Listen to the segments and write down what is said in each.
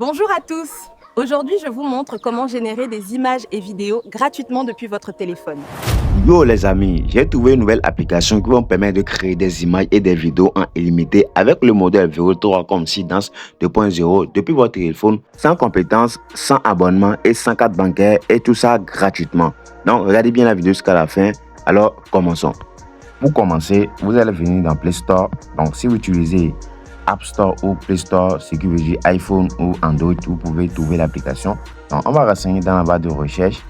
Bonjour à tous. Aujourd'hui, je vous montre comment générer des images et vidéos gratuitement depuis votre téléphone. Yo les amis, j'ai trouvé une nouvelle application qui va me permettre de créer des images et des vidéos en illimité avec le modèle Vero 3 comme Sidance 2.0 depuis votre téléphone, sans compétences, sans abonnement et sans carte bancaire et tout ça gratuitement. Donc regardez bien la vidéo jusqu'à la fin. Alors commençons. Pour commencer, vous allez venir dans Play Store. Donc si vous utilisez App Store ou Play Store, ce qui veut dire iPhone ou Android, vous pouvez trouver l'application. Donc on va renseigner dans la barre de recherche.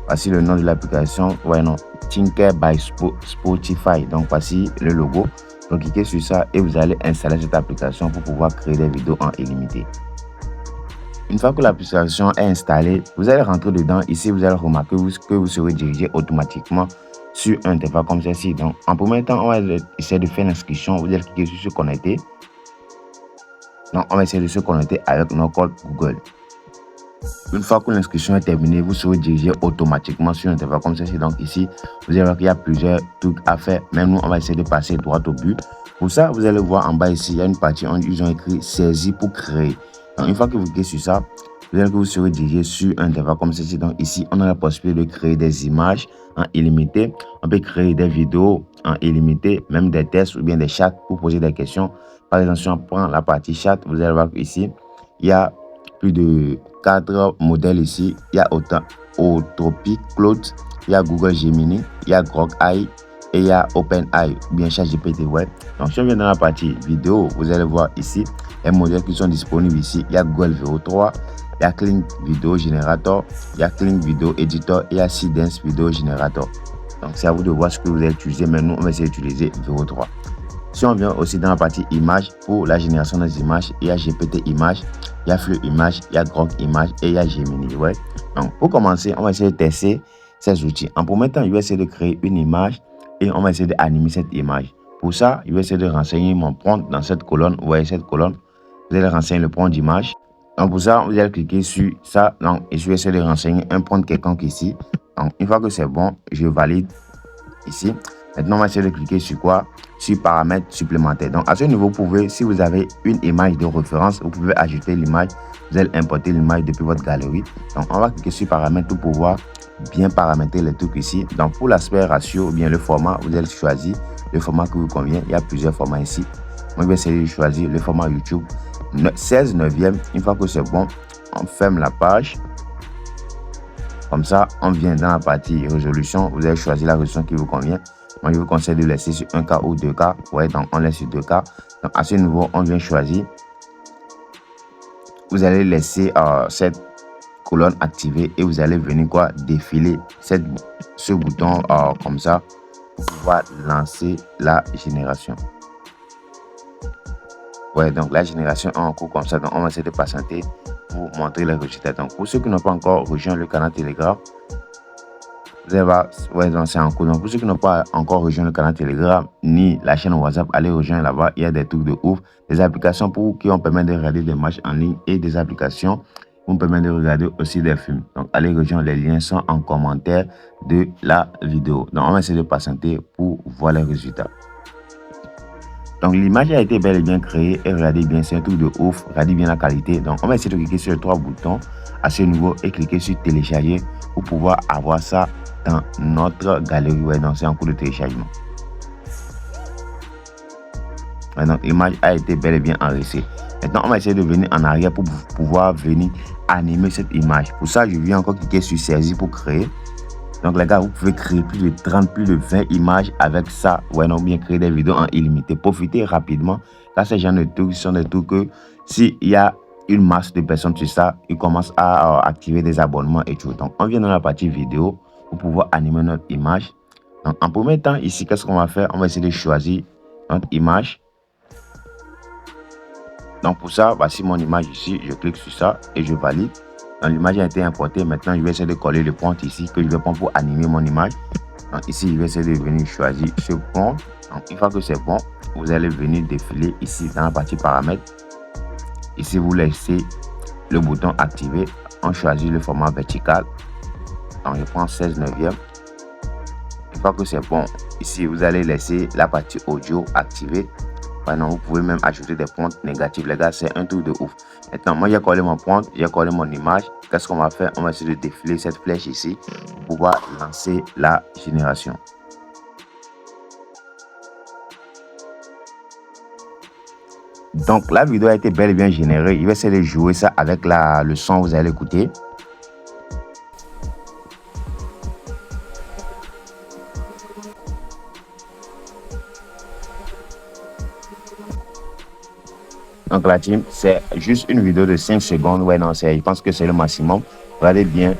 Voici le nom de l'application. Ouais, non. Tinker by Spotify. Donc voici le logo. Donc cliquez sur ça et vous allez installer cette application pour pouvoir créer des vidéos en illimité. Une fois que l'application est installée, vous allez rentrer dedans. Ici, vous allez remarquer que vous serez dirigé automatiquement sur un interface comme ceci. Donc en premier temps, on va essayer de faire l'inscription. Vous allez cliquer sur se connecter. Donc on va essayer de se connecter avec nos codes Google. Une fois que l'inscription est terminée, vous serez dirigé automatiquement sur l'interface comme ceci. Donc ici, vous allez voir qu'il y a plusieurs trucs à faire. Mais nous, on va essayer de passer droit au but. Pour ça, vous allez voir en bas ici, il y a une partie où ils ont écrit saisir pour créer. Donc une fois que vous cliquez sur ça, vous serez dirigé sur un interface comme ceci. Donc ici, on a la possibilité de créer des images en illimité. On peut créer des vidéos en illimité, même des tests ou bien des chats pour poser des questions. Par exemple, si on prend la partie chat, vous allez voir ici, il y a plus de 4 modèles ici. Il y a Autopic Claude, il y a Google Gemini, il y a Grok AI et il y a OpenAI, bien ChatGPT web. Donc si on vient dans la partie vidéo, vous allez voir ici les modèles qui sont disponibles ici. Il y a Google Vero 3, il y a Kling Video Generator, il y a Kling Video Editor et il y a Sidance Video Generator. Donc c'est à vous de voir ce que vous allez utiliser, mais nous on va essayer d'utiliser Vero 3. Si on vient aussi dans la partie images, pour la génération des images, il y a GPT Images, il y a Flux Images, il y a Grok Images et il y a Gemini. Ouais. Donc pour commencer, on va essayer de tester ces outils. En premier temps, je vais essayer de créer une image et on va essayer d'animer cette image. Pour ça, je vais essayer de renseigner mon prompt dans cette colonne. Vous voyez cette colonne, vous allez renseigner le prompt d'image. Donc pour ça, vous allez cliquer sur ça. Donc, et je vais essayer de renseigner un prompt quelconque ici. Donc une fois que c'est bon, je valide ici. Maintenant, on va essayer de cliquer sur quoi? Sur paramètres supplémentaires. Donc à ce niveau, vous pouvez, si vous avez une image de référence, vous pouvez ajouter l'image. Vous allez importer l'image depuis votre galerie. Donc on va cliquer sur paramètres pour pouvoir bien paramétrer les trucs ici. Donc pour l'aspect ratio ou bien le format, vous allez choisir le format qui vous convient. Il y a plusieurs formats ici. Moi, je vais essayer de choisir le format YouTube 16 neuvième. Une fois que c'est bon, on ferme la page. Comme ça, on vient dans la partie résolution. Vous allez choisir la résolution qui vous convient. Moi, je vous conseille de laisser sur 1K ou 2K. Ouais, donc on laisse sur 2K. Donc à ce niveau, on vient choisir. Vous allez laisser cette colonne activée et vous allez venir quoi défiler ce bouton comme ça pour pouvoir lancer la génération. Ouais, donc la génération est en cours comme ça. Donc on va essayer de patienter pour montrer les résultats. Donc pour ceux qui n'ont pas encore rejoint le canal Telegram, vous allez voir, ouais, donc c'est en cours. Donc pour ceux qui n'ont pas encore rejoint le canal Telegram ni la chaîne WhatsApp, allez rejoindre là-bas. Il y a des trucs de ouf, des applications qui vous permettent de regarder des matchs en ligne et des applications qui vous permettent de regarder aussi des films. Donc allez rejoindre, les liens sont en commentaire de la vidéo. Donc on va essayer de patienter pour voir les résultats. Donc l'image a été bel et bien créée et regardez bien, c'est un truc de ouf, regardez bien la qualité. Donc on va essayer de cliquer sur les 3 boutons à ce niveau et cliquer sur télécharger pour pouvoir avoir ça dans notre galerie. Ouais, donc c'est en cours de téléchargement. Ouais, donc l'image a été bel et bien enregistrée. Maintenant on va essayer de venir en arrière pour pouvoir venir animer cette image. Pour ça, je viens encore cliquer sur saisir pour créer. Donc les gars, vous pouvez créer plus de 30, plus de 20 images avec ça. Ouais, non, bien créer des vidéos en illimité. Profitez rapidement. Là, ces genre de trucs sont des trucs que s'il y a une masse de personnes sur ça, ils commencent à activer des abonnements et tout. Donc on vient dans la partie vidéo pour pouvoir animer notre image. Donc en premier temps, ici, qu'est-ce qu'on va faire? On va essayer de choisir notre image. Donc pour ça, voici mon image ici. Je clique sur ça et je valide. L'image a été importée. Maintenant, je vais essayer de coller le prompt ici que je vais prendre pour animer mon image. Donc, ici, je vais essayer de venir choisir ce prompt. Donc, une fois que c'est bon, vous allez venir défiler ici dans la partie paramètres. Ici, vous laissez le bouton activé. On choisit le format vertical. Donc, je prends 16 neuvième. Une fois que c'est bon, ici, vous allez laisser la partie audio activée. Maintenant, vous pouvez même ajouter des prompts négatifs. Les gars, c'est un truc de ouf. Maintenant, moi, j'ai collé mon prompt, j'ai collé mon image. Qu'est-ce qu'on va faire? On va essayer de défiler cette flèche ici pour pouvoir lancer la génération. Donc, la vidéo a été bel et bien générée. Je vais essayer de jouer ça avec le son, vous allez l'écouter. Donc la team, c'est juste une vidéo de 5 secondes. Ouais, non, je pense que c'est le maximum. Regardez bien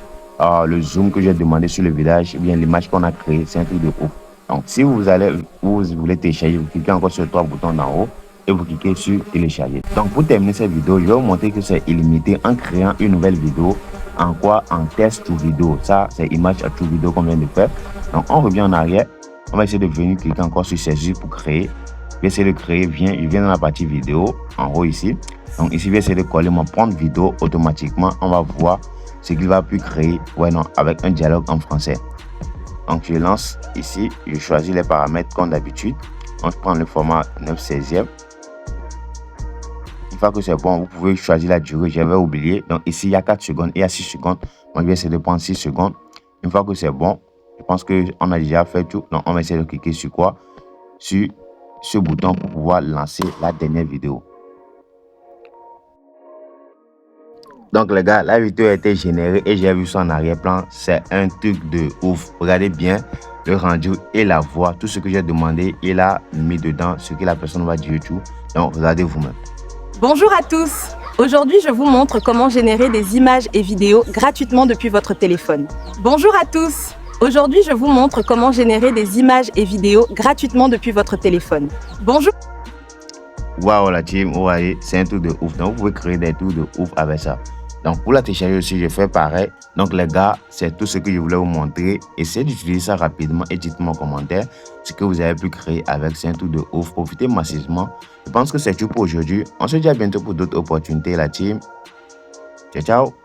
le zoom que j'ai demandé sur le visage, bien l'image qu'on a créée, c'est un truc de ouf. Donc si vous voulez télécharger, vous cliquez encore sur le 3 boutons d'en haut et vous cliquez sur télécharger. Donc pour terminer cette vidéo, je vais vous montrer que c'est illimité en créant une nouvelle vidéo. En quoi? En test to vidéo. Ça, c'est image à to vidéo qu'on vient de faire. Donc on revient en arrière. On va essayer de venir cliquer encore sur saisir pour créer. Je vais essayer de créer, je viens dans la partie vidéo, en haut ici. Donc ici, je vais essayer de coller mon prompt vidéo automatiquement. On va voir ce qu'il va plus créer, ouais, non, avec un dialogue en français. Donc je lance ici, je choisis les paramètres comme d'habitude. Donc je prends le format 9/16e. Une fois que c'est bon, vous pouvez choisir la durée, j'avais oublié. Donc ici, il y a 4 secondes et il y a 6 secondes. Moi, je vais essayer de prendre 6 secondes. Une fois que c'est bon, je pense qu'on a déjà fait tout. Donc on va essayer de cliquer sur quoi? Sur ce bouton pour pouvoir lancer la dernière vidéo. Donc les gars, la vidéo a été générée et j'ai vu ça en arrière-plan. C'est un truc de ouf. Regardez bien le rendu et la voix. Tout ce que j'ai demandé, il a mis dedans ce que la personne va dire tout. Donc regardez vous-même. Bonjour à tous. Aujourd'hui, je vous montre comment générer des images et vidéos gratuitement depuis votre téléphone. Bonjour à tous. Aujourd'hui, je vous montre comment générer des images et vidéos gratuitement depuis votre téléphone. Bonjour. Waouh la team, ouais, c'est un truc de ouf. Donc vous pouvez créer des trucs de ouf avec ça. Donc pour la télécharger aussi, je fais pareil. Donc les gars, c'est tout ce que je voulais vous montrer. Essayez d'utiliser ça rapidement et dites-moi en commentaire ce que vous avez pu créer avec. C'est un truc de ouf. Profitez massivement. Je pense que c'est tout pour aujourd'hui. On se dit à bientôt pour d'autres opportunités la team. Ciao, ciao.